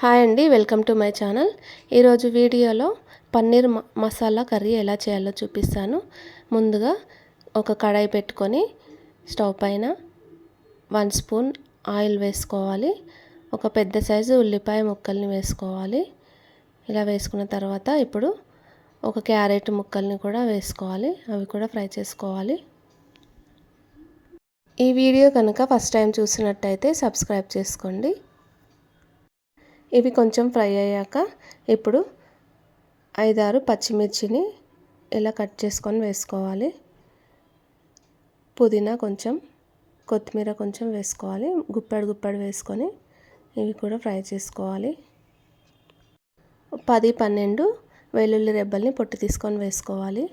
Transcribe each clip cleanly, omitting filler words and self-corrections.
Hi అండి, welcome to my channel. ఈరోజు వీడియోలో పన్నీర్ మసాలా కర్రీ ఎలా చేయాలో చూపిస్తాను. ముందుగా ఒక కడాయి పెట్టుకొని స్టవ్ పైన 1 స్పూన్ ఆయిల్ వేసుకోవాలి. ఒక పెద్ద సైజు ఉల్లిపాయ ముక్కల్ని వేసుకోవాలి. ఇలా వేసుకున్న తర్వాత ఇప్పుడు ఒక క్యారెట్ ముక్కల్ని కూడా వేసుకోవాలి. అవి కూడా ఫ్రై చేసుకోవాలి. ఈ వీడియో కనుక ఫస్ట్ టైం చూసినట్టయితే సబ్స్క్రైబ్ చేసుకోండి. ఇవి కొంచెం ఫ్రై అయ్యాక ఇప్పుడు 5-6 పచ్చిమిర్చిని ఇలా కట్ చేసుకొని వేసుకోవాలి. పుదీనా కొంచెం, కొత్తిమీర కొంచెం వేసుకోవాలి. గుప్పెడు వేసుకొని ఇవి కూడా ఫ్రై చేసుకోవాలి. 10-12 వెల్లుల్లి రెబ్బల్ని పొట్టు తీసుకొని వేసుకోవాలి.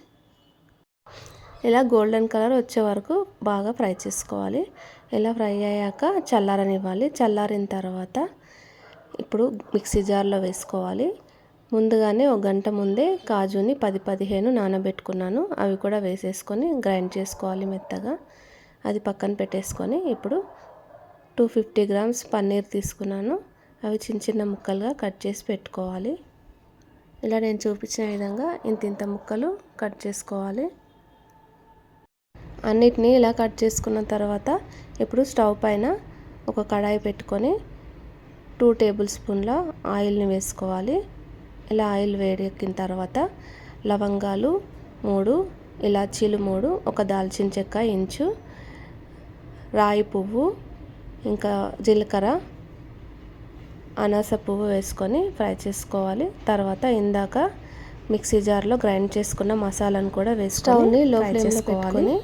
ఇలా గోల్డెన్ కలర్ వచ్చే వరకు బాగా ఫ్రై చేసుకోవాలి. ఇలా ఫ్రై అయ్యాక చల్లారనివ్వాలి. చల్లారిన తర్వాత ఇప్పుడు మిక్సీ జార్లో వేసుకోవాలి. ముందుగానే 1 గంట ముందే కాజుని 10-15 నానబెట్టుకున్నాను. అవి కూడా వేసేసుకొని గ్రైండ్ చేసుకోవాలి మెత్తగా. అది పక్కన పెట్టేసుకొని ఇప్పుడు 250 గ్రామ్స్ పన్నీర్ తీసుకున్నాను. అవి చిన్న ముక్కలుగా కట్ చేసి పెట్టుకోవాలి. ఇలా నేను చూపించిన విధంగా ఇంత ముక్కలు కట్ చేసుకోవాలి. అన్నిటినీ ఇలా కట్ చేసుకున్న తర్వాత ఇప్పుడు స్టవ్ పైన ఒక కడాయి పెట్టుకొని 2 టేబుల్ స్పూన్ల ఆయిల్ని వేసుకోవాలి. ఇలా ఆయిల్ వేడెక్కిన తర్వాత లవంగాలు 3, ఇలాచీలు 3, ఒక దాల్చిన చెక్క ఇంచు, రాయి పువ్వు, ఇంకా జీలకర్ర, అనాస పువ్వు వేసుకొని ఫ్రై చేసుకోవాలి. తర్వాత ఇందాక మిక్సీ జార్లో గ్రైండ్ చేసుకున్న మసాలాను కూడా వేసుకొని లో ఫ్లేమ్లో పెట్టుకొని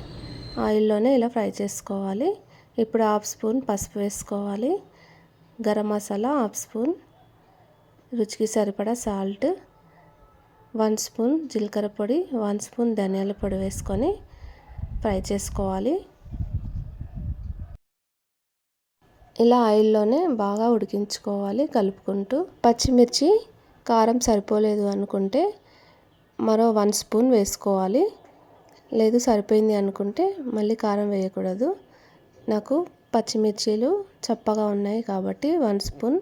ఆయిల్లోనే ఇలా ఫ్రై చేసుకోవాలి. ఇప్పుడు 1/2 స్పూన్ పసుపు వేసుకోవాలి. గరం మసాలా 1/2 స్పూన్, రుచికి సరిపడా సాల్ట్, 1 స్పూన్ జీలకర్ర పొడి, 1 స్పూన్ ధనియాల పొడి వేసుకొని ఫ్రై చేసుకోవాలి. ఇలా ఆయిల్లోనే బాగా ఉడికించుకోవాలి కలుపుకుంటూ. పచ్చిమిర్చి కారం సరిపోలేదు అనుకుంటే మరో 1 స్పూన్ వేసుకోవాలి. లేదు సరిపోయింది అనుకుంటే మళ్ళీ కారం వేయకూడదు. నాకు పచ్చిమిర్చీలు చప్పగా ఉన్నాయి కాబట్టి 1 స్పూన్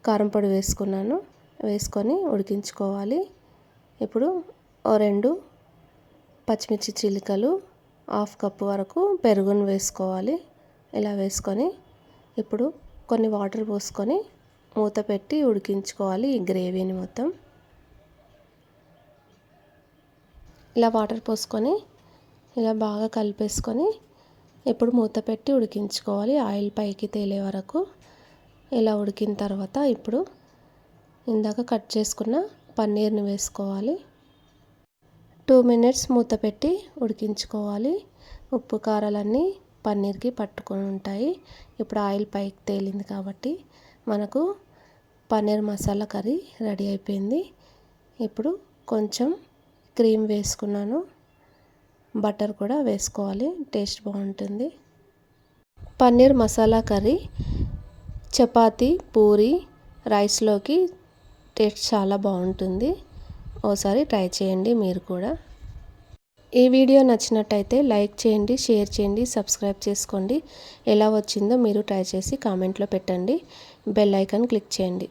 కారం పొడి వేసుకున్నాను. వేసుకొని ఉడికించుకోవాలి. ఇప్పుడు 2 పచ్చిమిర్చి చిలుకలు, 1/2 కప్పు వరకు పెరుగును వేసుకోవాలి. ఇలా వేసుకొని ఇప్పుడు కొన్ని వాటర్ పోసుకొని మూత పెట్టి ఉడికించుకోవాలి ఈ గ్రేవీని మొత్తం. ఇలా వాటర్ పోసుకొని ఇలా బాగా కలిపేసుకొని ఇప్పుడు మూత పెట్టి ఉడికించుకోవాలి ఆయిల్ పైకి తేలే వరకు. ఇలా ఉడికిన తర్వాత ఇప్పుడు ఇందాక కట్ చేసుకున్న పన్నీర్ని వేసుకోవాలి. 2 మినిట్స్ మూత పెట్టి ఉడికించుకోవాలి. ఉప్పు కారాలన్నీ పన్నీర్కి పట్టుకొని ఉంటాయి. ఇప్పుడు ఆయిల్ పైకి తేలింది కాబట్టి మనకు పన్నీర్ మసాలా కర్రీ రెడీ అయిపోయింది. ఇప్పుడు కొంచెం క్రీమ్ వేసుకున్నాను. బటర్ కూడా వేసుకోవాలి, టేస్ట్ బాగుంటుంది. పన్నీర్ మసాలా కర్రీ చపాతీ, పూరి, రైస్లోకి టేస్ట్ చాలా బాగుంటుంది. ఓసారి ట్రై చేయండి మీరు కూడా. ఈ వీడియో నచ్చినట్టయితే లైక్ చేయండి, షేర్ చేయండి, సబ్స్క్రైబ్ చేసుకోండి. ఎలా వచ్చిందో మీరు ట్రై చేసి కామెంట్లో పెట్టండి. బెల్ ఐకాన్ క్లిక్ చేయండి.